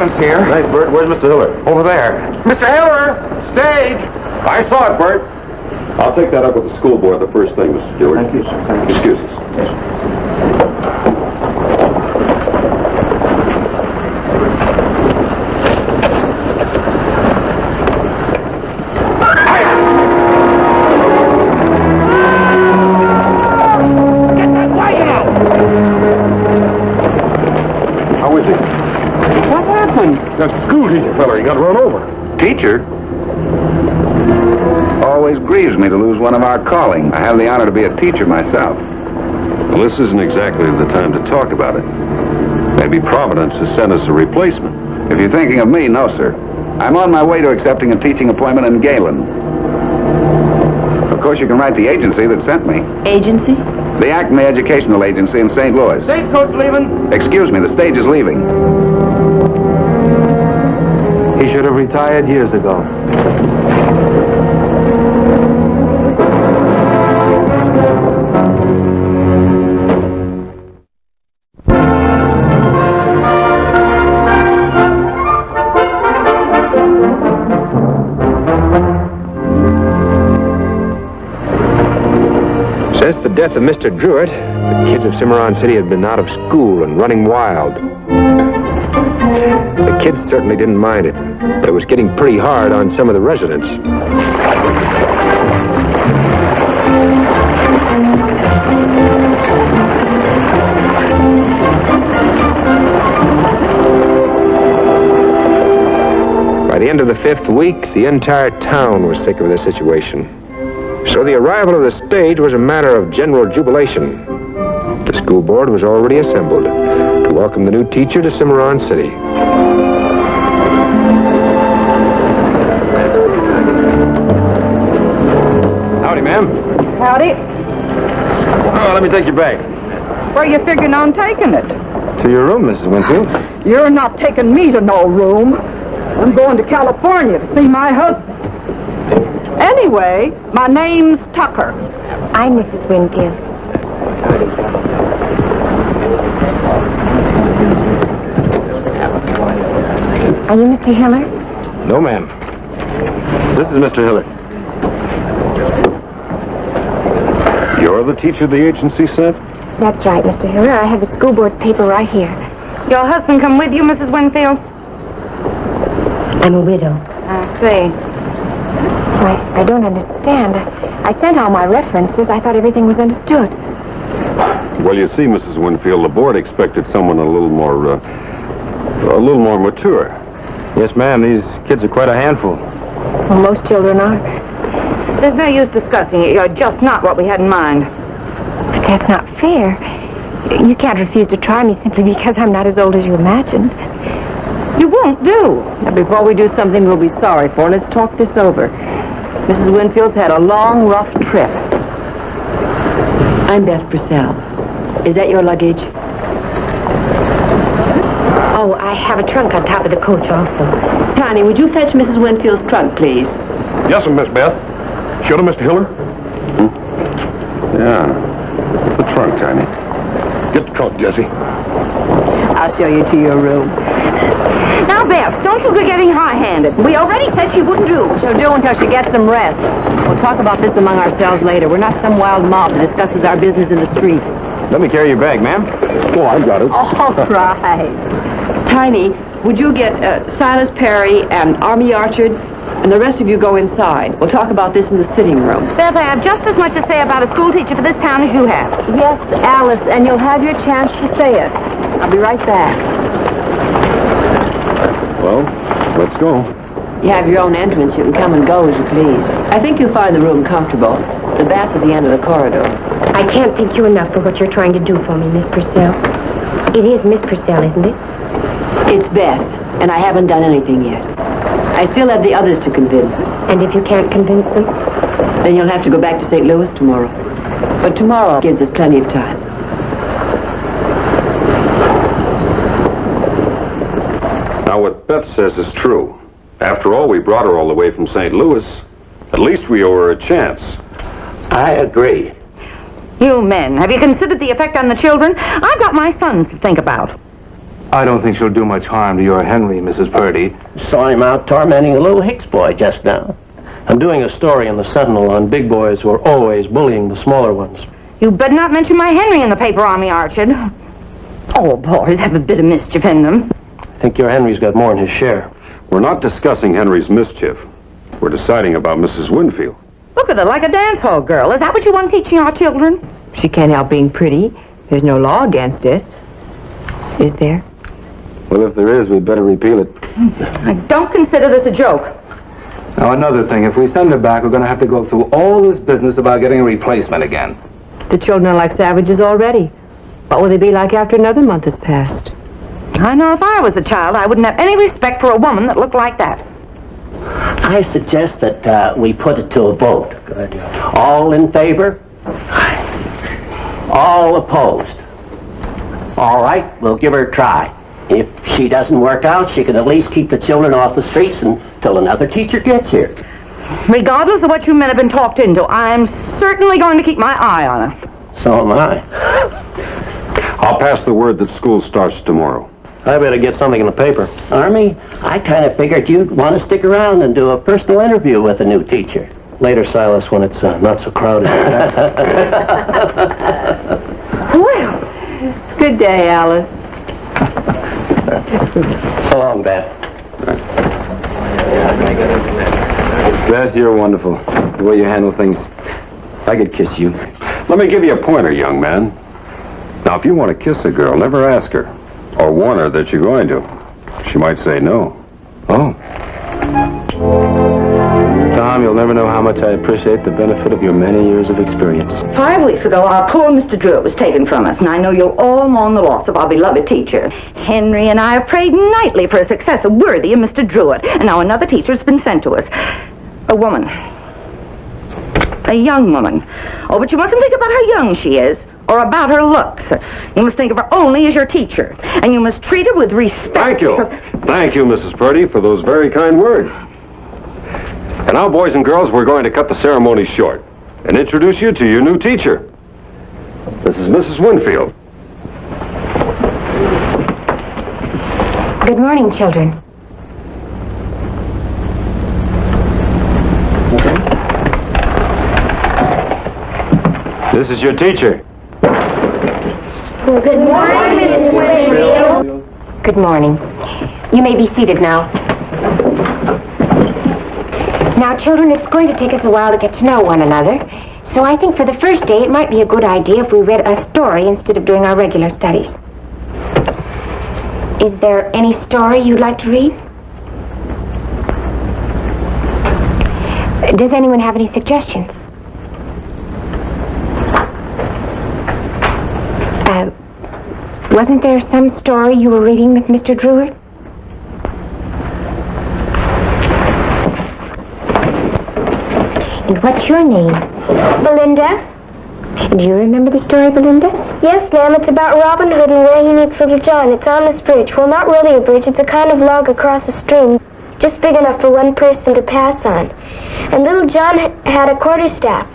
performance here. Nice, Bert. Where's Mr. Hiller? Over there. Mr. Hiller! Stage! I saw it, Bert. I'll take that up with the school board the first thing, Mr. Stewart. Thank you, sir. Thank you. Excuse us. Get that light out! How is he? What happened? That school teacher fella, he got run over. Teacher? Always grieves me to lose one of our calling. I have the honor to be a teacher myself. Well, this isn't exactly the time to talk about it. Maybe Providence has sent us a replacement. If you're thinking of me, no, sir. I'm on my way to accepting a teaching appointment in Galen. Of course, you can write the agency that sent me. Agency? The Acme Educational Agency in St. Louis. Stagecoach leaving? Excuse me, the stage is leaving. He should have retired years ago. Since the death of Mr. Druitt, the kids of Cimarron City had been out of school and running wild. The kids certainly didn't mind it, but it was getting pretty hard on some of the residents. By the end of the 5th week, the entire town was sick of the situation. So the arrival of the stage was a matter of general jubilation. The school board was already assembled to welcome the new teacher to Cimarron City. Howdy, ma'am. Howdy. Oh, let me take your bag. Where you figuring on taking it? To your room, Mrs. Winfield. You're not taking me to no room. I'm going to California to see my husband. Anyway, my name's Tucker. I'm Mrs. Winfield. Are you Mr. Hiller? No, ma'am. This is Mr. Hiller. You're the teacher the agency sent? That's right, Mr. Hiller. I have the school board's paper right here. Your husband come with you, Mrs. Winfield? I'm a widow. I see. I don't understand. I sent all my references. I thought everything was understood. Well, you see, Mrs. Winfield, the board expected someone a little more mature. Yes, ma'am. These kids are quite a handful. Well, most children are. There's no use discussing it. You're just not what we had in mind. But that's not fair. You can't refuse to try me simply because I'm not as old as you imagined. You won't do. Now, before we do something we'll be sorry for, let's talk this over. Mrs. Winfield's had a long, rough trip. I'm Beth Purcell. Is that your luggage? Oh, I have a trunk on top of the coach also. Tiny, would you fetch Mrs. Winfield's trunk, please? Yes, sir, Miss Beth. Should have, Mr. Hiller? Yeah. The trunk, Tiny. Get the trunk, Jesse. I'll show you to your room. Now, Beth, don't you be getting high-handed. We already said she wouldn't do. She'll do until she gets some rest. We'll talk about this among ourselves later. We're not some wild mob that discusses our business in the streets. Let me carry your bag, ma'am. Oh, I got it. All right. Tiny, would you get Silas Perry and Army Archard, and the rest of you go inside. We'll talk about this in the sitting room. Beth, I have just as much to say about a school teacher for this town as you have. Yes, Alice, and you'll have your chance to say it. I'll be right back. Well, let's go. You have your own entrance. You can come and go as you please. I think you'll find the room comfortable. The bath's at the end of the corridor. I can't thank you enough for what you're trying to do for me, Miss Purcell. It is Miss Purcell, isn't it? It's Beth, and I haven't done anything yet. I still have the others to convince. And if you can't convince them? Then you'll have to go back to St. Louis tomorrow. But tomorrow gives us plenty of time. Now, what Beth says is true. After all, we brought her all the way from St. Louis. At least we owe her a chance. I agree. You men, have you considered the effect on the children? I've got my sons to think about. I don't think she'll do much harm to your Henry, Mrs. Purdy. Saw him out tormenting a little Hicks boy just now. I'm doing a story in the Sentinel on big boys who are always bullying the smaller ones. You better not mention my Henry in the paper on me, Archid. All boys have a bit of mischief in them. I think your Henry's got more than his share. We're not discussing Henry's mischief. We're deciding about Mrs. Winfield. Look at her like a dance hall girl. Is that what you want teaching our children? She can't help being pretty. There's no law against it. Is there? Well, if there is, we'd better repeal it. I don't consider this a joke. Now, another thing, if we send her back, we're going to have to go through all this business about getting a replacement again. The children are like savages already. What will they be like after another month has passed? I know if I was a child, I wouldn't have any respect for a woman that looked like that. I suggest that we put it to a vote. Good. All in favor? All opposed? All right, we'll give her a try. If she doesn't work out, she can at least keep the children off the streets until another teacher gets here. Regardless of what you men have been talked into, I'm certainly going to keep my eye on her. So am I. I'll pass the word that school starts tomorrow. I better get something in the paper. Army, I kind of figured you'd want to stick around and do a personal interview with a new teacher. Later, Silas, when it's not so crowded. Well, good day, Alice. So long, Beth. Beth, you're wonderful. The way you handle things. I could kiss you. Let me give you a pointer, young man. Now, if you want to kiss a girl, never ask her. Or warn her that you're going to. She might say no. Oh. Tom, you'll never know how much I appreciate the benefit of your many years of experience. 5 weeks ago, our poor Mr. Drew was taken from us, and I know you'll all mourn the loss of our beloved teacher. Henry and I have prayed nightly for a successor worthy of Mr. Druitt, and now another teacher has been sent to us. A woman. A young woman. Oh, but you mustn't think about how young she is, or about her looks. You must think of her only as your teacher, and you must treat her with respect. Thank you. Thank you, Mrs. Purdy, for those very kind words. And now, boys and girls, we're going to cut the ceremony short and introduce you to your new teacher. This is Mrs. Winfield. Good morning, children. This is your teacher. Good morning, Miss Winfield. Good morning. You may be seated now. Now, children, it's going to take us a while to get to know one another, so I think for the first day it might be a good idea if we read a story instead of doing our regular studies. Is there any story you'd like to read? Does anyone have any suggestions? Wasn't there some story you were reading with Mr. Druitt? And what's your name? Belinda? Do you remember the story, Belinda? Yes, ma'am. It's about Robin Hood and where he meets Little John. It's on this bridge. Well, not really a bridge. It's a kind of log across a stream, just big enough for one person to pass on. And Little John had a quarterstaff.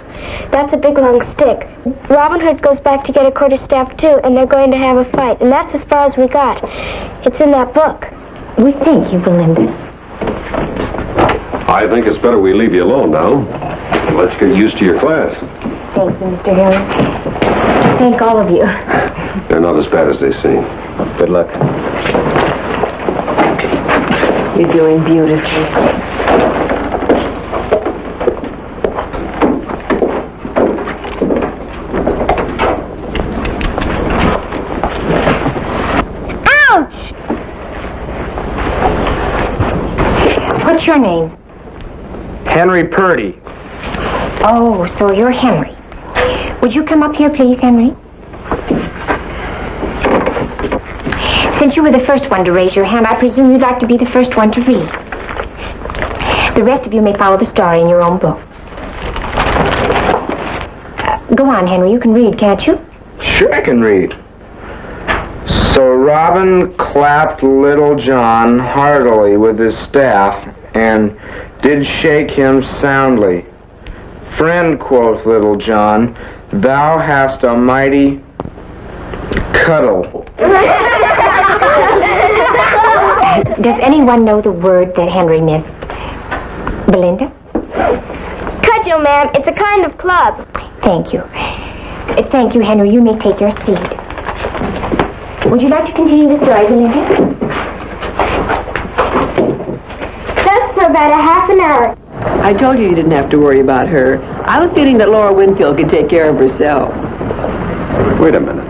That's a big long stick. Robin Hood goes back to get a quarterstaff too, and they're going to have a fight. And that's as far as we got. It's in that book. We thank you, Belinda. I think it's better we leave you alone now. Let's get used to your class. Thank you, Mr. Hill. Thank all of you. They're not as bad as they seem. Good luck. You're doing beautifully. What's your name? Henry Purdy. Oh, so you're Henry. Would you come up here, please, Henry? Since you were the first one to raise your hand, I presume you'd like to be the first one to read. The rest of you may follow the story in your own books. Go on, Henry. You can read, can't you? Sure I can read. So Robin clapped Little John heartily with his staff and did shake him soundly. Friend, quoth Little John, thou hast a mighty cuddle. Does anyone know the word that Henry missed? Belinda? Cudgel, ma'am. It's a kind of club. Thank you. Thank you, Henry. You may take your seat. Would you like to continue the story, Belinda? That's for about a half an hour. I told you didn't have to worry about her. I have a feeling that Laura Winfield could take care of herself. Wait a minute.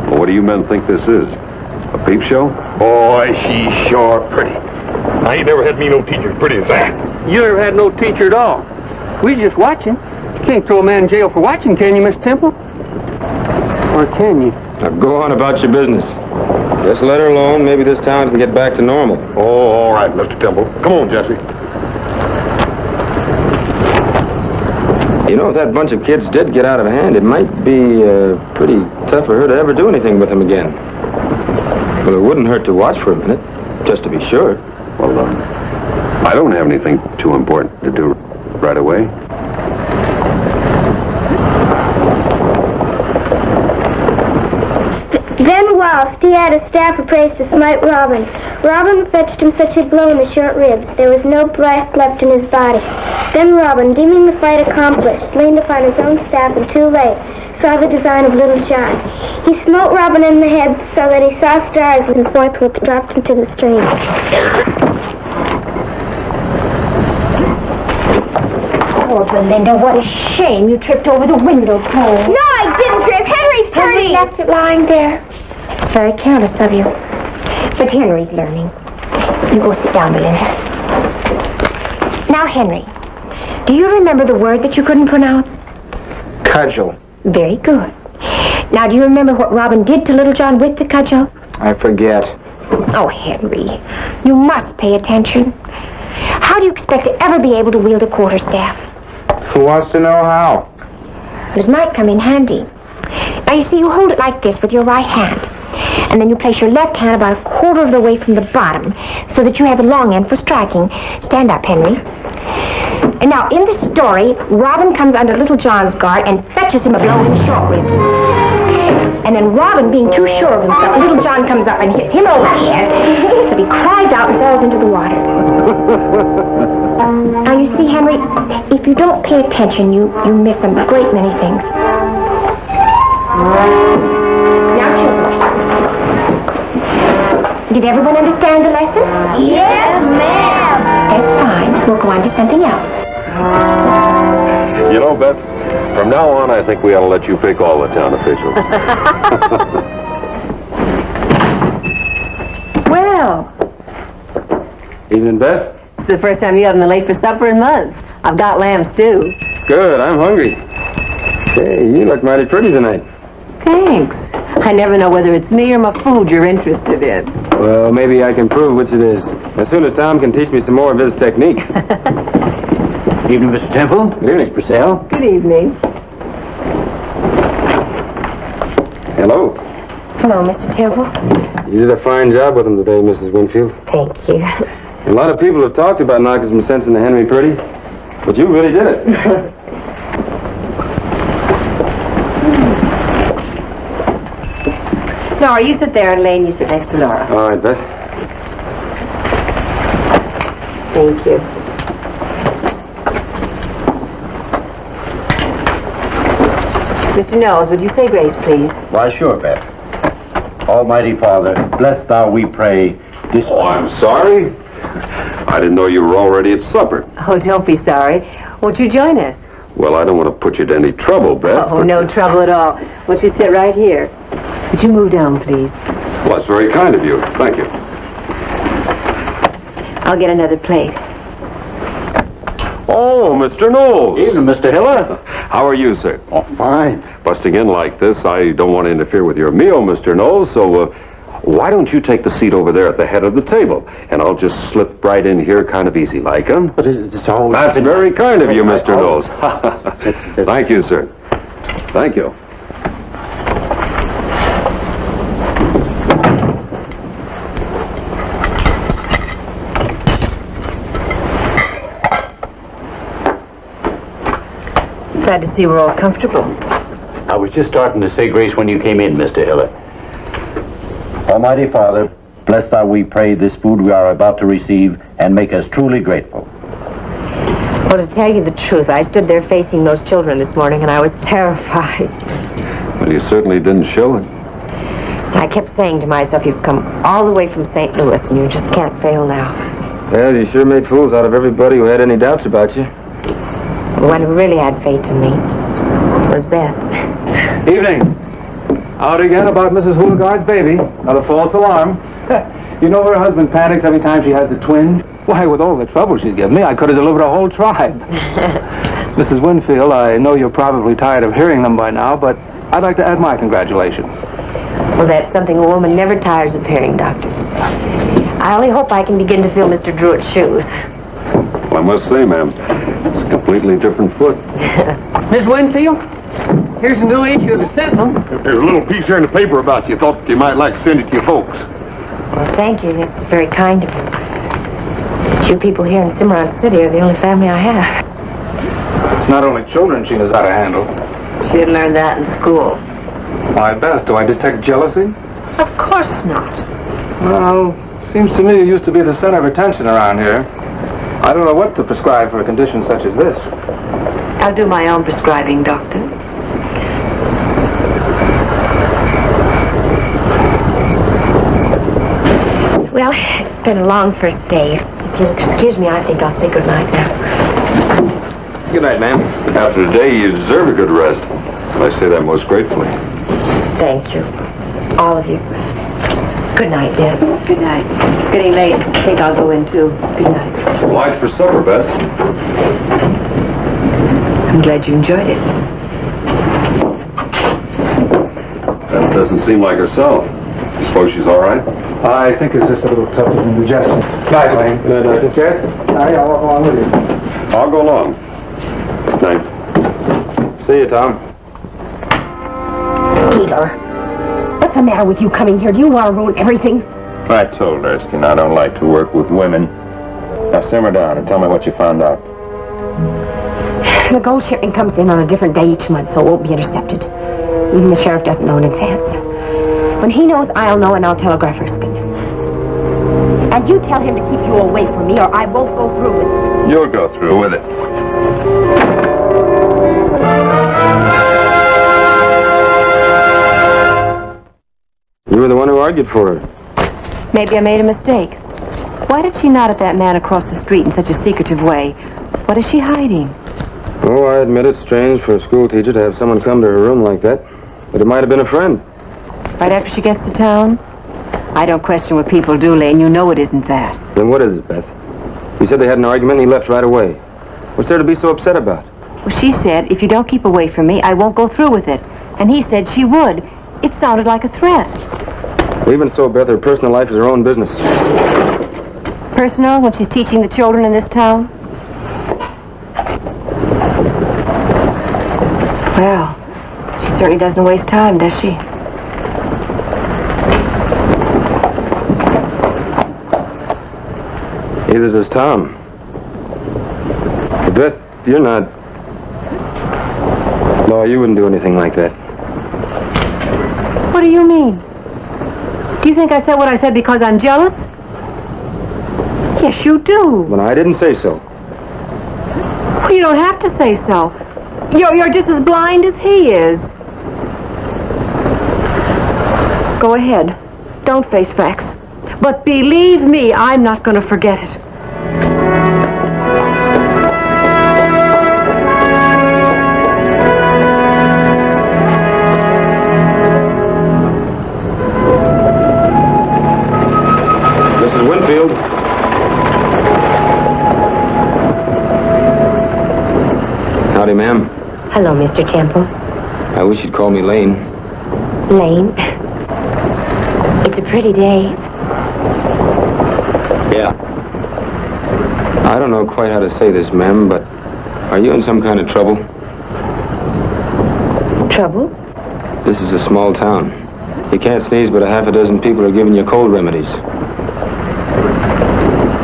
Well, what do you men think this is? A peep show? Boy, she's sure pretty. I ain't never had me no teacher as pretty as that. You never had no teacher at all. We just watching. You can't throw a man in jail for watching, can you, Mr. Temple? Or can you? Now go on about your business. Just let her alone. Maybe this town can get back to normal. Oh, all right, Mr. Temple. Come on, Jesse. You know, if that bunch of kids did get out of hand, it might be pretty tough for her to ever do anything with them again. Well, it wouldn't hurt to watch for a minute, just to be sure. Well, I don't have anything too important to do right away. Then whilst he had a staff appraised to smite Robin, Robin fetched him such a blow in the short ribs, there was no breath left in his body. Then Robin, deeming the fight accomplished, leaned upon his own staff and too late saw the design of Little John. He smote Robin in the head so that he saw stars and forthwith dropped into the stream. Oh, Belinda, what a shame you tripped over the window pane. No, I didn't trip. Henry Henry left it lying there. It's very careless of you. But Henry's learning. You go sit down, Belinda. Now, Henry, do you remember the word that you couldn't pronounce? Cudgel. Very good. Now, do you remember what Robin did to Little John with the cudgel? I forget. Oh, Henry, you must pay attention. How do you expect to ever be able to wield a quarterstaff? Who wants to know how? It might come in handy. Now, you see, you hold it like this with your right hand, and then you place your left hand about a quarter of the way from the bottom, so that you have the long end for striking. Stand up, Henry. And now, in the story, Robin comes under Little John's guard and fetches him a blow in the short ribs. And then Robin, being too sure of himself, Little John comes up and hits him over the head, so that he cries out and falls into the water. Now, you see, Henry, if you don't pay attention, you miss a great many things. Now, children, did everyone understand the lesson? Yes, ma'am. That's fine. We'll go on to something else. You know, Beth, from now on, I think we ought to let you pick all the town officials. Well, Evening, Beth. it's the first time you haven't been late for supper in months. I've got lamb stew. Good, I'm hungry. Hey, you look mighty pretty tonight. Thanks. I never know whether it's me or my food you're interested in. Well, maybe I can prove which it is. As soon as Tom can teach me some more of his technique. Evening, Mr. Temple. Good evening. Purcell. Good evening. Hello. Hello, Mr. Temple. You did a fine job with him today, Mrs. Winfield. Thank you. A lot of people have talked about knocking some sense into Henry Purdy, but you really did it. Laura, you sit there, and Lane, you sit next to Laura. All right, Beth. Thank you. Mr. Knowles, would you say grace, please? Why, sure, Beth. Almighty Father, bless thou, we pray, this... Oh, I'm sorry. I didn't know you were already at supper. Oh, don't be sorry. Won't you join us? Well, I don't want to put you to any trouble, Beth. Oh, but- no trouble at all. Won't you sit right here? Would you move down, please? Well, that's very kind of you. Thank you. I'll get another plate. Oh, Mr. Knowles. Evening, Mr. Hiller. How are you, sir? Oh, fine. Busting in like this, I don't want to interfere with your meal, Mr. Knowles, so why don't you take the seat over there at the head of the table, and I'll just slip right in here kind of easy like, huh? But it's all... That's very kind of you, Mr. Knowles. Thank you, sir. Thank you. Glad to see we're all comfortable. I I was just starting to say grace when you came in, Mr. Hiller. Almighty Father, bless thou, we pray, this food we are about to receive, and make us truly grateful. Well, to tell you the truth, I stood there facing those children this morning, and I was terrified. Well, you certainly didn't show it. I kept saying to myself, you've come all the way from St. Louis, and you just can't fail now. Well, you sure made fools out of everybody who had any doubts about you. The one who really had faith in me was Beth. Evening. Out again about Mrs. Houligard's baby. Not a false alarm. You know her husband panics every time she has a twinge? Why, with all the trouble she's given me, I could have delivered a whole tribe. Mrs. Winfield, I know you're probably tired of hearing them by now, but I'd like to add my congratulations. Well, that's something a woman never tires of hearing, Doctor. I only hope I can begin to fill Mr. Druitt's shoes. Well, I must say, ma'am, it's a completely different foot. Miss Winfield, here's a new issue of the Sentinel. There's a little piece here in the paper about you. Thought you might like to send it to your folks. Well, thank you. That's very kind of you. You people here in Cimarron City are the only family I have. It's not only children she knows how to handle. She didn't learn that in school. Why, Beth, do I detect jealousy? Of course not. Well, seems to me you used to be the center of attention around here. I don't know what to prescribe for a condition such as this. I'll do my own prescribing, Doctor. Well, it's been a long first day. If you'll excuse me, I think I'll say good night now. Good night, ma'am. After today, you deserve a good rest. I say that most gratefully. Thank you. All of you. Good night, dear. Good night. It's getting late. I think I'll go in, too. Good night. Obliged for supper, Bess. I'm glad you enjoyed it. That doesn't seem like herself. You suppose she's all right? I think it's just a little touch of indigestion. Night, Lane. Good night, Doctor. Yes? I'll walk along with you. I'll go along. Night. See you, Tom. Skeeter, what's the matter with you coming here? Do you want to ruin everything? I told Erskine I don't like to work with women. Now simmer down and tell me what you found out. The gold shipment comes in on a different day each month, so it won't be intercepted. Even the sheriff doesn't know in advance. When he knows, I'll know, and I'll telegraph Erskine. And you tell him to keep you away from me, or I won't go through with it. You'll go through with it. You were the one who argued for her. Maybe I made a mistake. Why did she nod at that man across the street in such a secretive way? What is she hiding? Oh, I admit it's strange for a school teacher to have someone come to her room like that. But it might have been a friend. Right after she gets to town? I don't question what people do, Lane. You know it isn't that. Then what is it, Beth? You said they had an argument and he left right away. What's there to be so upset about? Well, she said, if you don't keep away from me, I won't go through with it. And he said she would. It sounded like a threat. Well, even so, Beth, her personal life is her own business. Personal, when she's teaching the children in this town? Well, she certainly doesn't waste time, does she? Neither does Tom. But Beth, you're not... No, you wouldn't do anything like that. What do you mean? Do you think I said what I said because I'm jealous? Yes, you do. Well, I didn't say so. Well, you don't have to say so. You're just as blind as he is. Go ahead. Don't face facts. But believe me, I'm not going to forget it. Mrs. Winfield. Howdy, ma'am. Hello, Mr. Temple. I wish you'd call me Lane. Lane. It's a pretty day. Yeah. I don't know quite how to say this, ma'am, but are you in some kind of trouble? Trouble? This is a small town. You can't sneeze, but a half a dozen people are giving you cold remedies.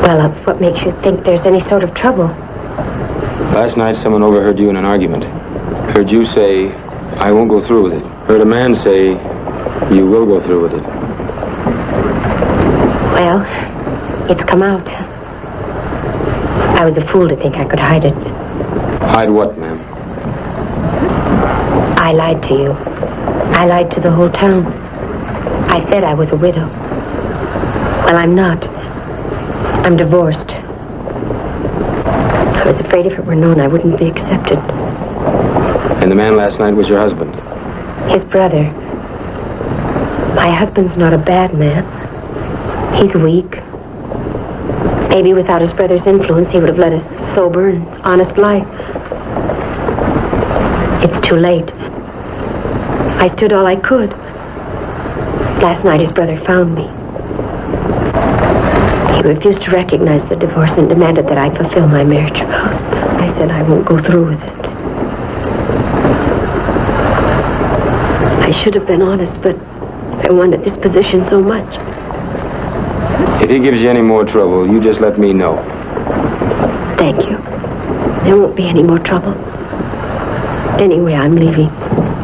Well, what makes you think there's any sort of trouble? Last night, someone overheard you in an argument. Heard you say, I won't go through with it. Heard a man say you will go through with it. Well, it's come out. I was a fool to think I could hide it. Hide what, ma'am? I lied to you. I lied to the whole town. I said I was a widow. Well, I'm not. I'm divorced. I was afraid if it were known I wouldn't be accepted. And the man last night was your husband? His brother. My husband's not a bad man. He's weak. Maybe without his brother's influence, he would have led a sober and honest life. It's too late. I stood all I could. Last night, his brother found me. He refused to recognize the divorce and demanded that I fulfill my marriage vows. I said I won't go through with it. I should have been honest, but I wanted this position so much. If he gives you any more trouble, you just let me know. Thank you. There won't be any more trouble. Anyway, I'm leaving.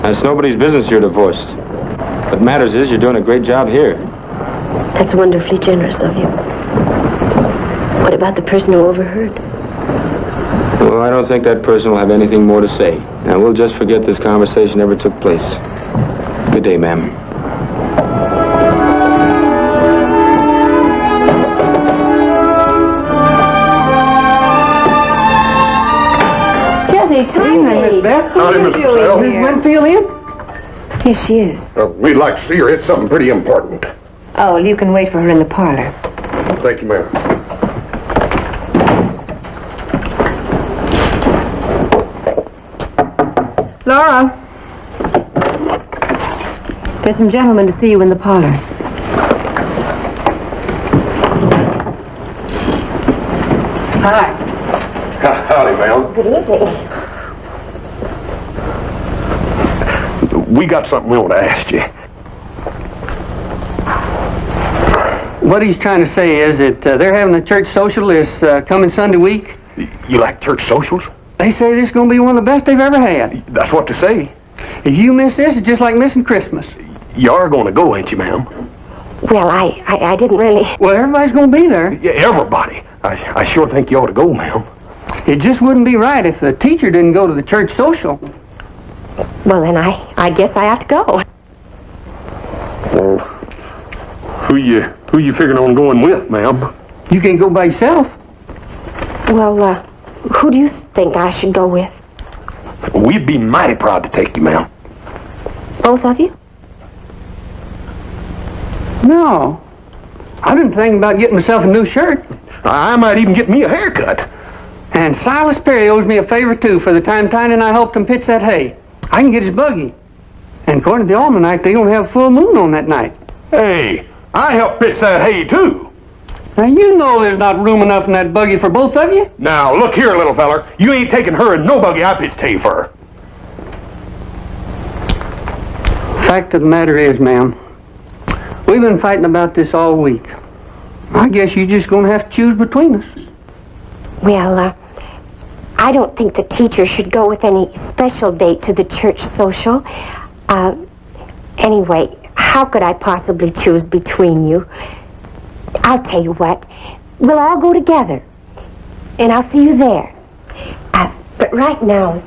It's nobody's business you're divorced. What matters is you're doing a great job here. That's wonderfully generous of you. What about the person who overheard? Well, I don't think that person will have anything more to say. Now, we'll just forget this conversation ever took place. Good day, ma'am. Jesse, Tommy. Miss Beth. Howdy, Mr. Purcell. Is Winfield in? Yes, she is. We'd like to see her. It's something pretty important. Oh, well, you can wait for her in the parlor. Thank you, ma'am. Laura. There's some gentlemen to see you in the parlor. Hi. Howdy, ma'am. Good evening. We got something we want to ask you. What he's trying to say is that they're having a church social this coming Sunday week. You like church socials? They say this is going to be one of the best they've ever had. That's what they say. If you miss this, it's just like missing Christmas. You are going to go, ain't you, ma'am? Well, I didn't really... Well, everybody's going to be there. Yeah, everybody. I sure think you ought to go, ma'am. It just wouldn't be right if the teacher didn't go to the church social. Well, then I guess I have to go. Well, who you figuring on going with, ma'am? You can't go by yourself. Well, who do you think I should go with? We'd be mighty proud to take you, ma'am. Both of you? No. I've been thinking about getting myself a new shirt. I might even get me a haircut. And Silas Perry owes me a favor, too, for the time Tiny and I helped him pitch that hay. I can get his buggy. And according to the almanac, they don't have full moon on that night. Hey, I helped pitch that hay, too. Now, you know there's not room enough in that buggy for both of you. Now, look here, little feller. You ain't taking her in no buggy I pitched hay for. Fact of the matter is, ma'am, we've been fighting about this all week. I guess you're just going to have to choose between us. Well, I don't think the teacher should go with any special date to the church social. Anyway, how could I possibly choose between you? I'll tell you what. We'll all go together. And I'll see you there. But right now,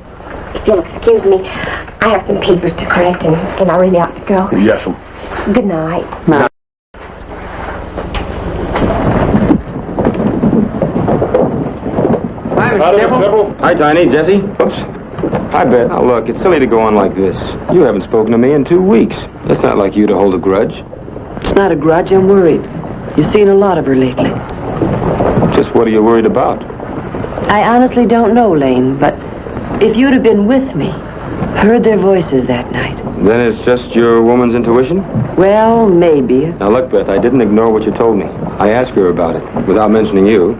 if you'll excuse me, I have some papers to correct and I really ought to go. Yes, ma'am. Good night. Now, hi, Mr. Temple. Hi, Tiny. Jesse. Oops. Hi, Bet. Now, look, it's silly to go on like this. You haven't spoken to me in 2 weeks. It's not like you to hold a grudge. It's not a grudge. I'm worried. You've seen a lot of her lately. Just what are you worried about? I honestly don't know, Lane, but if you'd have been with me, heard their voices that night. Then it's just your woman's intuition? Well, maybe. Now, look, Beth, I didn't ignore what you told me. I asked her about it, without mentioning you.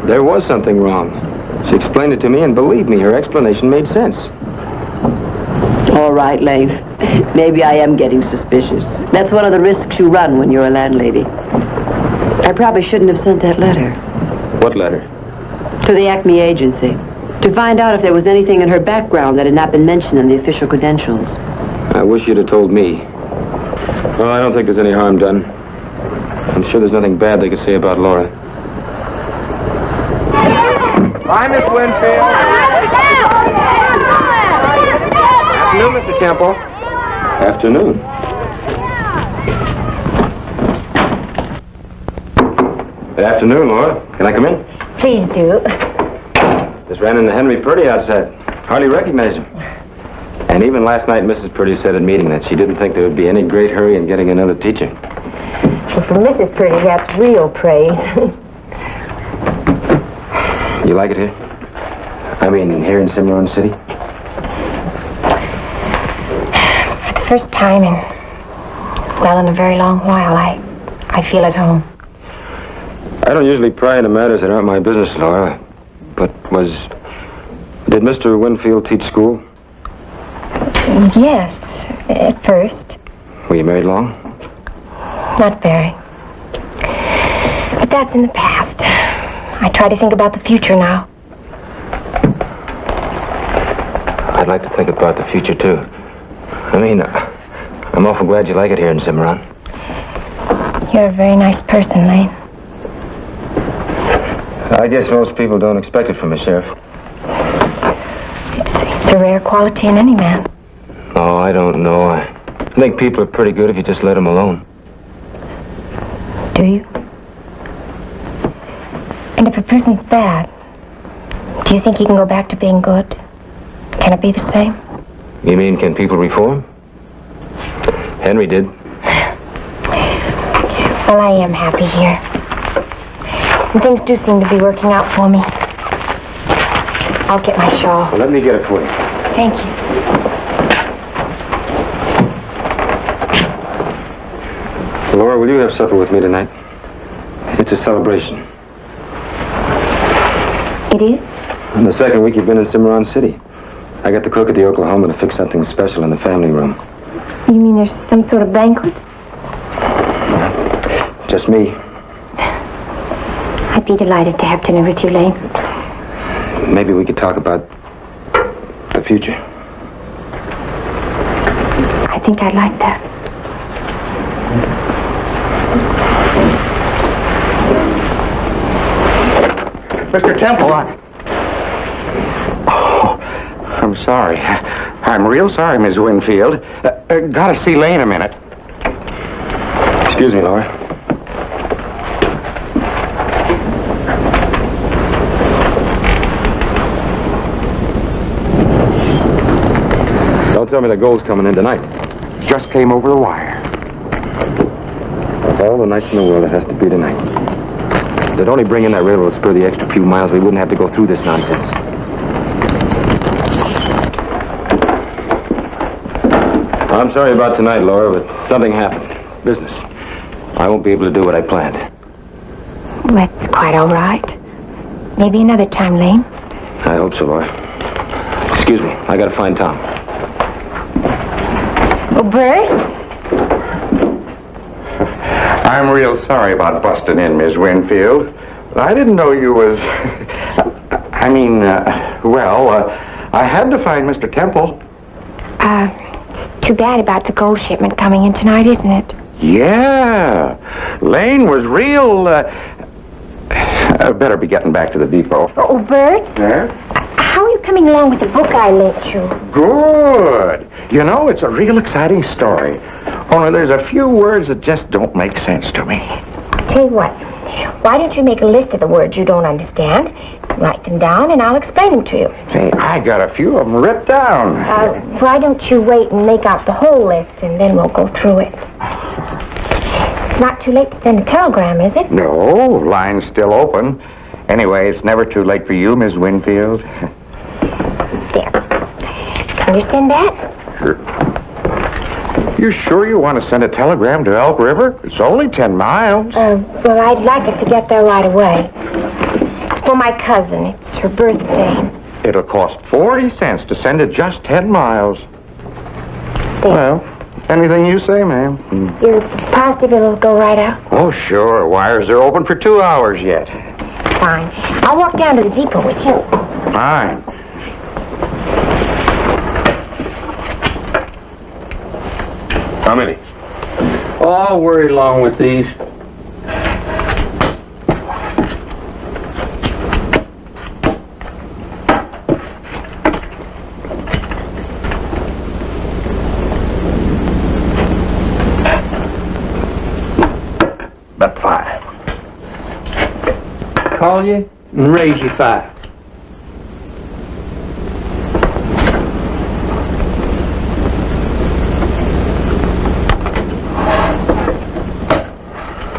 There was something wrong. She explained it to me, and believe me, her explanation made sense. All right, Lane. Maybe I am getting suspicious. That's one of the risks you run when you're a landlady. I probably shouldn't have sent that letter. What letter? To the Acme agency. To find out if there was anything in her background that had not been mentioned in the official credentials. I wish you'd have told me. Well, I don't think there's any harm done. I'm sure there's nothing bad they could say about Laura. Bye, Miss Winfield. Afternoon, Mr. Temple. Afternoon. Good afternoon, Laura. Can I come in? Please do. Just ran into Henry Purdy outside. Hardly recognized him. And even last night, Mrs. Purdy said at meeting that she didn't think there would be any great hurry in getting another teacher. Well, for Mrs. Purdy, that's real praise. You like it here? I mean, here in Cimarron City? For the first time in a very long while, I feel at home. I don't usually pry into matters that aren't my business, Laura. But did Mr. Winfield teach school? Yes, at first. Were you married long? Not very. But that's in the past. I try to think about the future now. I'd like to think about the future, too. I mean, I'm awful glad you like it here in Cimarron. You're a very nice person, Lane. I guess most people don't expect it from a sheriff. It's a rare quality in any man. Oh, I don't know. I think people are pretty good if you just let them alone. Do you? And if a person's bad, do you think he can go back to being good? Can it be the same? You mean, can people reform? Henry did. Well, I am happy here. And things do seem to be working out for me. I'll get my shawl. Well, let me get it for you. Thank you. Laura, will you have supper with me tonight? It's a celebration. It is? In the second week you've been in Cimarron City. I got the cook at the Oklahoma to fix something special in the family room. You mean there's some sort of banquet? Just me. I'd be delighted to have dinner with you, Lane. Maybe we could talk about the future. I think I'd like that. Mr. Temple, I'm sorry. I'm real sorry, Miss Winfield. Gotta see Lane a minute. Excuse me, Laura. Don't tell me the gold's coming in tonight. Just came over the wire. Of all the nights in the world, it has to be tonight. If they'd only bring in that railroad spur the extra few miles, we wouldn't have to go through this nonsense. I'm sorry about tonight, Laura, but something happened. Business. I won't be able to do what I planned. That's quite all right. Maybe another time, Lane. I hope so, Laura. Excuse me. I gotta find Tom. Oh, Bert? I'm real sorry about busting in, Miss Winfield. I didn't know you was... I had to find Mr. Temple. It's too bad about the gold shipment coming in tonight, isn't it? Yeah. Lane was real... better be getting back to the depot. Oh, Bert? Yeah? How are you coming along with the book I lent you? Good. You know, it's a real exciting story. Only there's a few words that just don't make sense to me. Tell you what, why don't you make a list of the words you don't understand, write them down, and I'll explain them to you. Say, I got a few of them written down. Why don't you wait and make out the whole list, and then we'll go through it. It's not too late to send a telegram, is it? No, line's still open. Anyway, it's never too late for you, Miss Winfield. There. Can you send that? Sure. You sure you want to send a telegram to Elk River? It's only 10 miles. Well, I'd like it to get there right away. It's for my cousin. It's her birthday. It'll cost 40 cents to send it just 10 miles. There. Well, anything you say, ma'am. You're positive it'll go right out? Oh, sure. Wires are open for 2 hours yet. Fine. I'll walk down to the depot with you. Fine. How many? Oh, I'll worry along with these. About 5. Call you and raise you 5.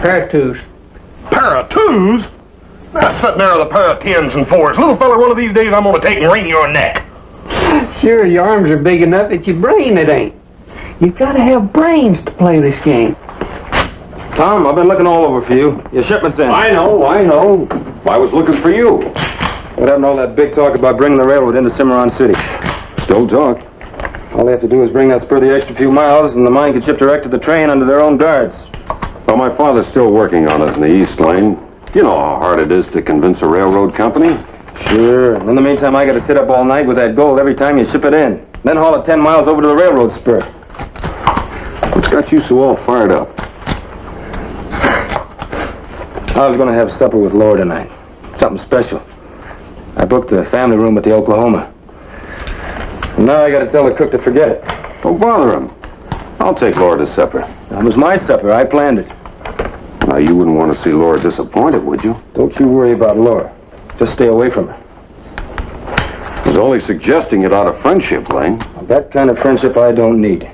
Pair of 2s. Pair of 2s? Now, sitting there with a pair of 10s and 4s. Little fella, one of these days I'm going to take and wring your neck. Sure, your arms are big enough, it's your brain that ain't. You've got to have brains to play this game. Tom, I've been looking all over for you. Your shipment's in. I know. I was looking for you. What happened to all that big talk about bringing the railroad into Cimarron City? Still talk. All they have to do is bring that spur the extra few miles, and the mine can ship direct to the train under their own guards. Well, my father's still working on it in the East Lane. You know how hard it is to convince a railroad company. Sure. In the meantime, I got to sit up all night with that gold every time you ship it in. Then haul it 10 miles over to the railroad spur. What's got you so all fired up? I was going to have supper with Laura tonight. Something special. I booked the family room at the Oklahoma. And now I got to tell the cook to forget it. Don't bother him. I'll take Laura to supper. That was my supper. I planned it. Now, you wouldn't want to see Laura disappointed, would you? Don't you worry about Laura. Just stay away from her. I was only suggesting it out of friendship, Lane. That kind of friendship I don't need.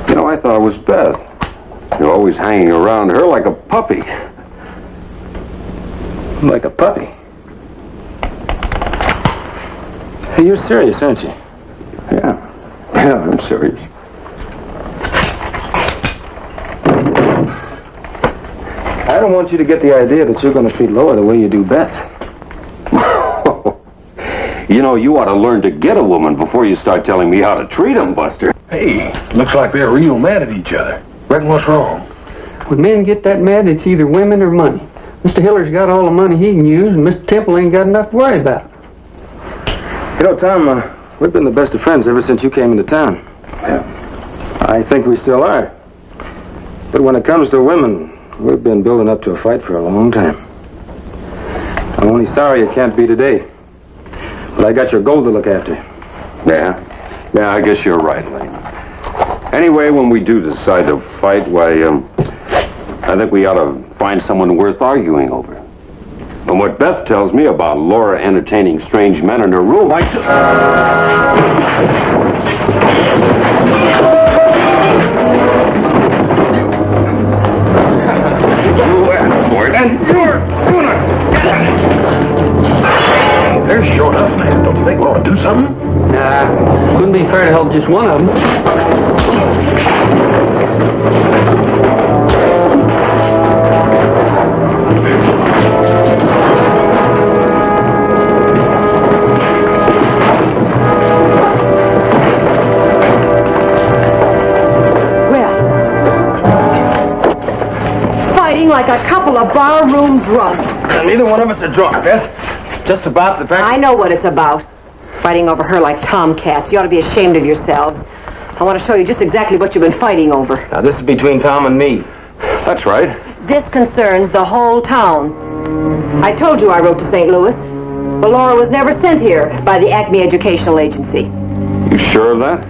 You know, I thought it was Beth. You're always hanging around her like a puppy. Like a puppy? Hey, you're serious, aren't you? Yeah, I'm serious. I don't want you to get the idea that you're going to treat Laura the way you do Beth. You know, you ought to learn to get a woman before you start telling me how to treat them, Buster. Hey, looks like they're real mad at each other. Reckon what's wrong? When men get that mad, it's either women or money. Mr. Hiller's got all the money he can use, and Mr. Temple ain't got enough to worry about. You know, Tom, we've been the best of friends ever since you came into town. Yeah. I think we still are. But when it comes to women, we've been building up to a fight for a long time. I'm only sorry it can't be today. But I got your gold to look after. Yeah, I guess you're right, Lane. Anyway, when we do decide to fight, why, I think we ought to find someone worth arguing over. From what Beth tells me about Laura entertaining strange men in her room, I just... You asked for it, and you're gonna get it! Hey, they're short up, man. Don't you think we ought to do something? Nah, wouldn't be fair to help just one of them. Like a couple of barroom drunks. Neither one of us are drunk, Beth. Just about the fact... I know what it's about. Fighting over her like tomcats. You ought to be ashamed of yourselves. I want to show you just exactly what you've been fighting over. Now, this is between Tom and me. That's right. This concerns the whole town. I told you I wrote to St. Louis. But Laura was never sent here by the Acme Educational Agency. You sure of that?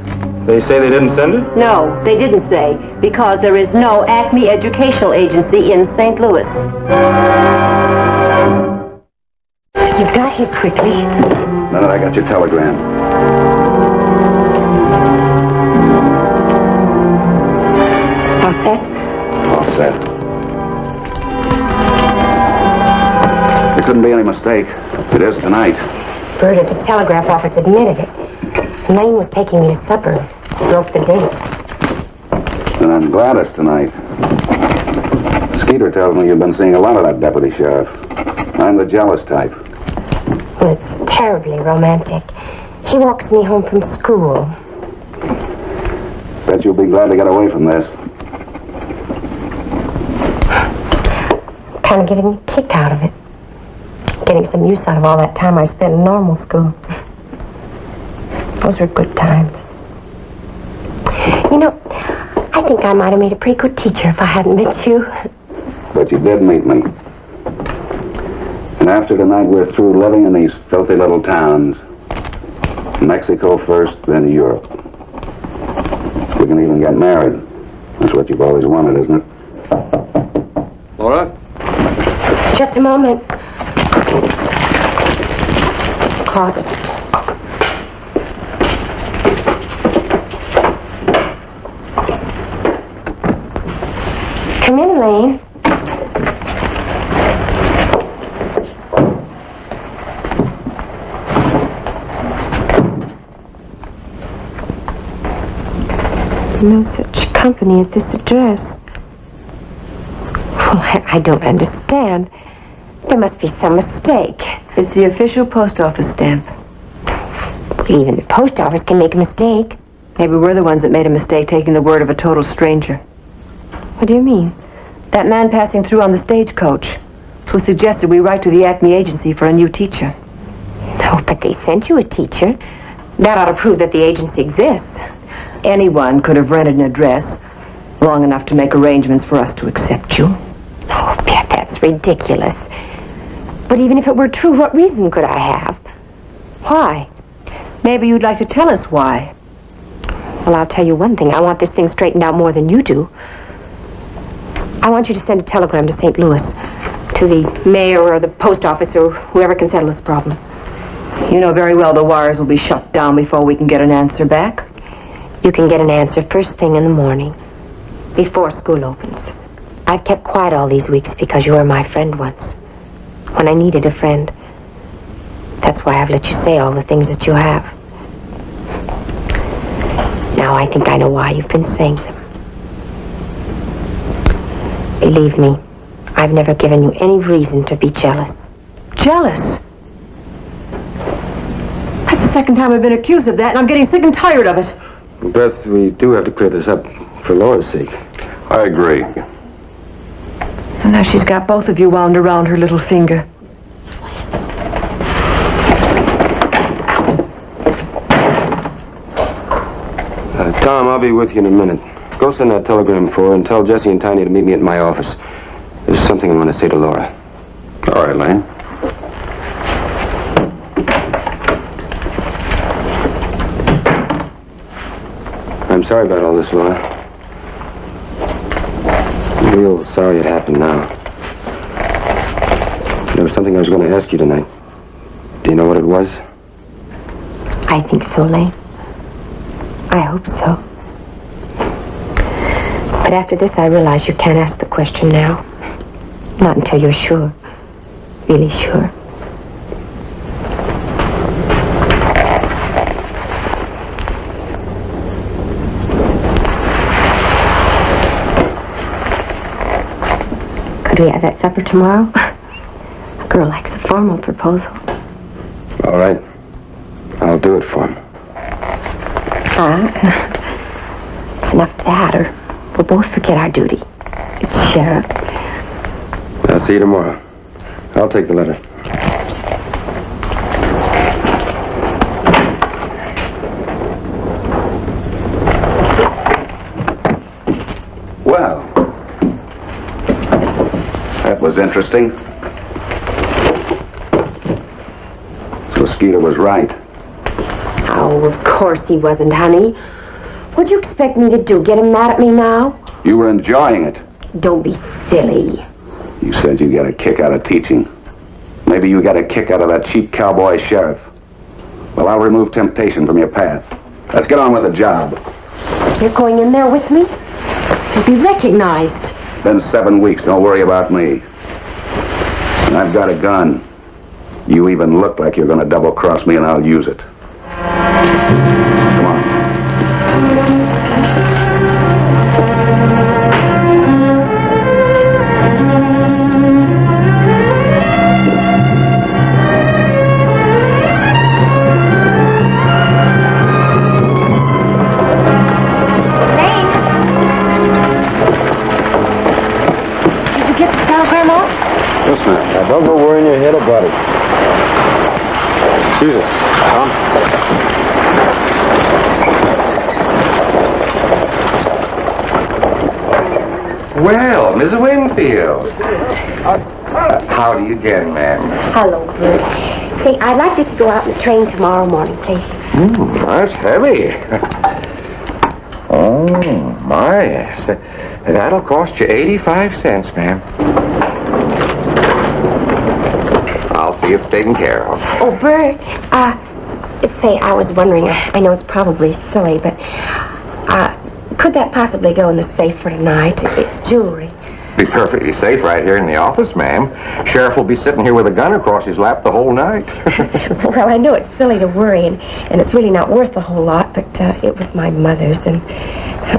They say they didn't send her? No, they didn't say, because there is no Acme Educational Agency in St. Louis. You got here quickly. Now that I got your telegram. All set? All set. There couldn't be any mistake. It is tonight. Bird at the telegraph office admitted it. Lane was taking me to supper. Broke the date. And I'm glad it's tonight. Skeeter tells me you've been seeing a lot of that deputy sheriff. I'm the jealous type. Well, it's terribly romantic. He walks me home from school. Bet you'll be glad to get away from this. Kind of getting a kick out of it. Getting some use out of all that time I spent in normal school. Those were good times. You know, I think I might have made a pretty good teacher if I hadn't met you. But you did meet me. And after tonight, we're through living in these filthy little towns. Mexico first, then Europe. We can even get married. That's what you've always wanted, isn't it? Laura? Just a moment. Closet. Come in, Elaine. No such company at this address. Well, I don't understand. There must be some mistake. It's the official post office stamp. Well, even the post office can make a mistake. Maybe we're the ones that made a mistake taking the word of a total stranger. What do you mean? That man passing through on the stagecoach, who suggested we write to the Acme agency for a new teacher. No, but they sent you a teacher. That ought to prove that the agency exists. Anyone could have rented an address long enough to make arrangements for us to accept you. Oh, Beth, that's ridiculous. But even if it were true, what reason could I have? Why? Maybe you'd like to tell us why. Well, I'll tell you one thing. I want this thing straightened out more than you do. I want you to send a telegram to St. Louis, to the mayor or the post office or whoever can settle this problem. You know very well the wires will be shut down before we can get an answer back. You can get an answer first thing in the morning, before school opens. I've kept quiet all these weeks because you were my friend once, when I needed a friend. That's why I've let you say all the things that you have. Now I think I know why you've been saying them. Believe me, I've never given you any reason to be jealous. Jealous? That's the second time I've been accused of that, and I'm getting sick and tired of it. Beth, we do have to clear this up for Laura's sake. I agree. And now she's got both of you wound around her little finger. Tom, I'll be with you in a minute. Go send that telegram for her and tell Jesse and Tiny to meet me at my office. There's something I want to say to Laura. All right, Lane. I'm sorry about all this, Laura. I'm real sorry it happened now. There was something I was going to ask you tonight. Do you know what it was? I think so, Lane. I hope so. But after this, I realize you can't ask the question now. Not until you're sure. Really sure. Could we have that supper tomorrow? A girl likes a formal proposal. All right. I'll do it for him. It's enough of that, or we'll both forget our duty. It's sheriff. I'll see you tomorrow. I'll take the letter. Well, that was interesting. So Skeeter was right. Oh, of course he wasn't, honey. What'd you expect me to do? Get him mad at me now? You were enjoying it. Don't be silly. You said you got a kick out of teaching. Maybe you got a kick out of that cheap cowboy sheriff. Well, I'll remove temptation from your path. Let's get on with the job. You're going in there with me? You'll be recognized. Been 7 weeks. Don't worry about me. And I've got a gun. You even look like you're going to double-cross me, and I'll use it. Come on. Did you get the telegram off? Yes, ma'am. Now, don't go worrying your head about it. Excuse us, Tom. Well, Mrs. Winfield. How do you get, ma'am? Hello, Bert. Say, I'd like us to go out in the train tomorrow morning, please. That's heavy. Oh, my. That'll cost you 85 cents, ma'am. I'll see it's taken care of. Oh, Bert, say, I was wondering, I know it's probably silly, but, could that possibly go in the safe for tonight? It's jewelry. Be perfectly safe right here in the office, ma'am. Sheriff will be sitting here with a gun across his lap the whole night. Well, I know it's silly to worry, and it's really not worth a whole lot, but it was my mother's, and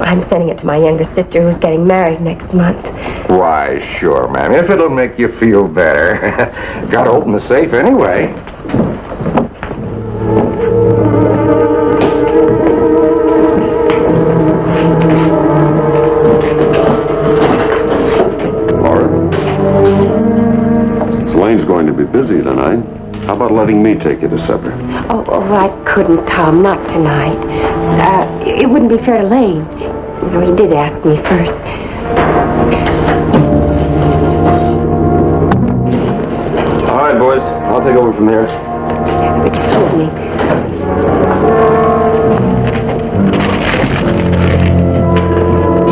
I'm sending it to my younger sister who's getting married next month. Why, sure, ma'am, if it'll make you feel better. Gotta open the safe anyway. Lane's going to be busy tonight. How about letting me take you to supper? Oh, I couldn't, Tom, not tonight. It wouldn't be fair to Lane. You know, he did ask me first. All right, boys. I'll take over from here. Excuse me.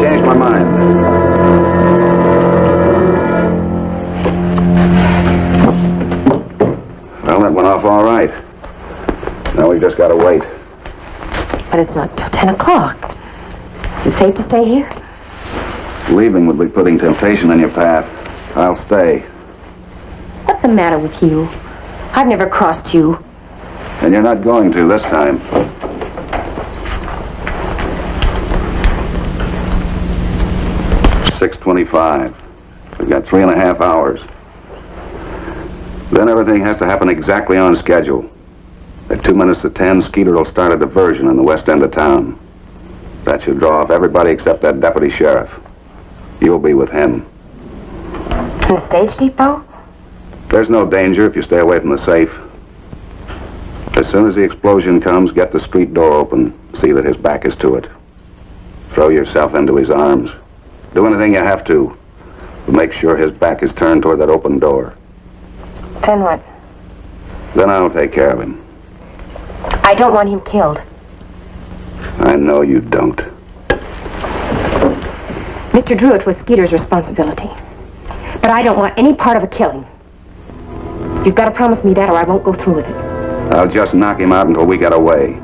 Changed my mind. Well, that went off all right. Now we just gotta wait. But it's not till 10 o'clock. Is it safe to stay here? Leaving would be putting temptation in your path. I'll stay. What's the matter with you? I've never crossed you. And you're not going to this time. $6:25. We've got 3.5 hours. Then everything has to happen exactly on schedule. At 2 minutes to 10, Skeeter will start a diversion in the west end of town. That should draw off everybody except that deputy sheriff. You'll be with him. In the stage depot? There's no danger if you stay away from the safe. As soon as the explosion comes, get the street door open. See that his back is to it. Throw yourself into his arms. Do anything you have to. But make sure his back is turned toward that open door. Then what? Then I'll take care of him. I don't want him killed. I know you don't. Mr. Druitt was Skeeter's responsibility. But I don't want any part of a killing. You've got to promise me that or I won't go through with it. I'll just knock him out until we get away.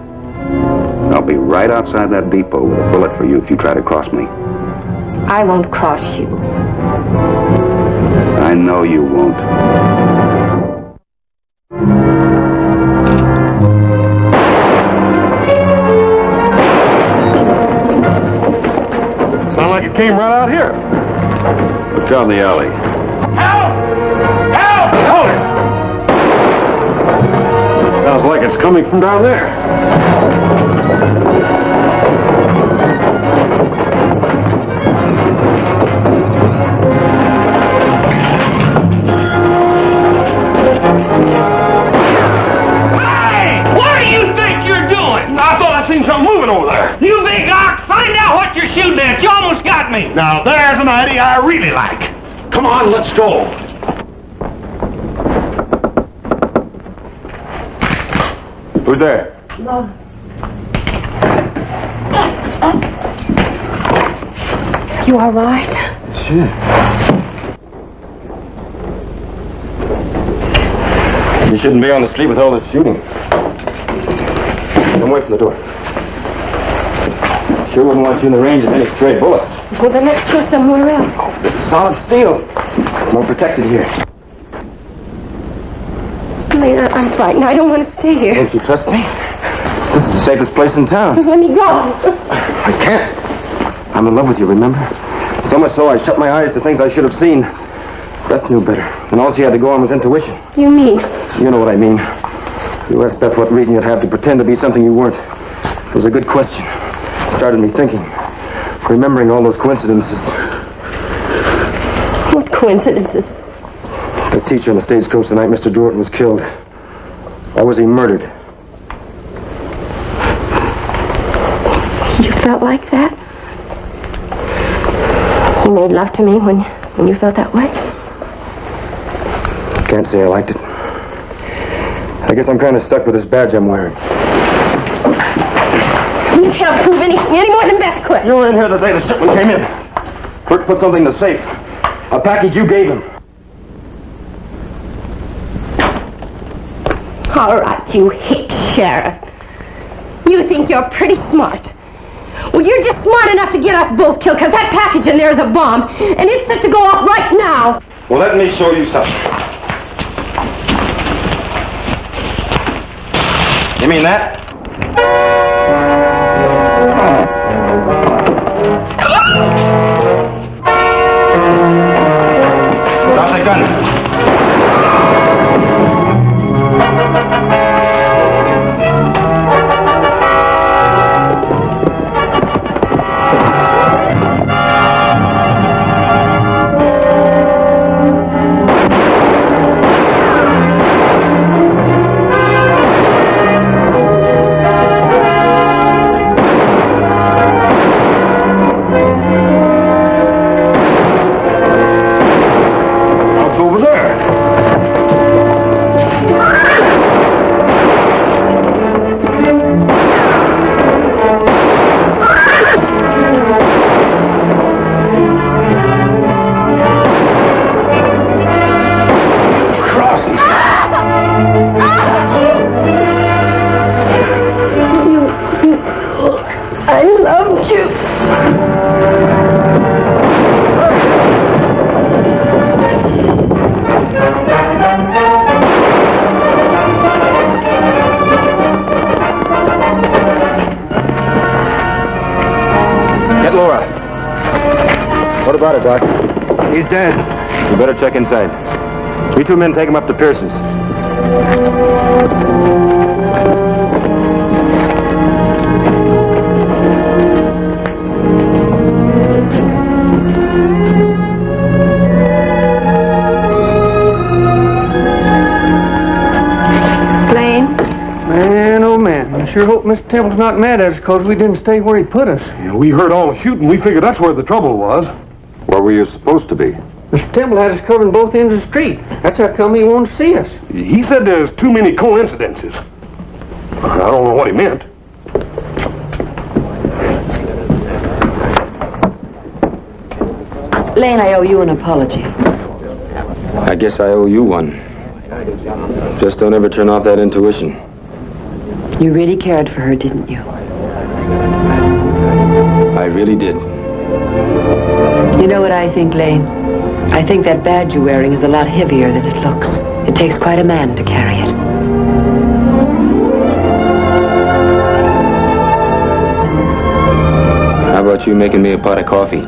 I'll be right outside that depot with a bullet for you if you try to cross me. I won't cross you. I know you won't. Sound like it came right out here. Look down the alley. Help! Help! Hold it! Sounds like it's coming from down there. Hey! What do you think you're doing? I thought I seen something moving over there. You big ox, find out what you're shooting at. You almost got me. Now there's an idea I really like. Come on, let's go. Who's there? You all right? Sure. You shouldn't be on the street with all this shooting. Come away from the door. Sure wouldn't want you in the range of any stray bullets. Well, then let's go somewhere else. This is solid steel. It's more protected here. Lena, I'm frightened. I don't want to stay here. Don't you trust me? This is the safest place in town. Let me go. I can't. I'm in love with you, remember? So much so I shut my eyes to things I should have seen. Beth knew better, and all she had to go on was intuition. You mean? You know what I mean. You asked Beth what reason you'd have to pretend to be something you weren't. It was a good question. It started me thinking, remembering all those coincidences. What coincidences? The teacher on the stagecoach the night Mr. Druitt was killed. Or was he murdered? You felt like that? He made enough to me when you felt that way? Can't say I liked it. I guess I'm kind of stuck with this badge I'm wearing. You can't prove anything any more than Beth could. You were in here the day the shipment came in. Kurt put something in the safe. A package you gave him. All right, you hick sheriff. You think you're pretty smart. Well, you're just smart enough to get us both killed, because that package in there is a bomb, and it's set to go off right now. Well, let me show you something. You mean that? Drop the gun. What about it, Doc? He's dead. You better check inside. You two men take him up to Pearson's. Man, oh man, I sure hope Mr. Temple's not mad at us because we didn't stay where he put us. Yeah, we heard all the shooting. We figured that's where the trouble was. Where were you supposed to be? Mr. Temple had us covering both ends of the street. That's how come he wanted to see us. He said there's too many coincidences. I don't know what he meant. Lane, I owe you an apology. I guess I owe you one. Just don't ever turn off that intuition. You really cared for her, didn't you? I really did. You know what I think, Lane? I think that badge you're wearing is a lot heavier than it looks. It takes quite a man to carry it. How about you making me a pot of coffee?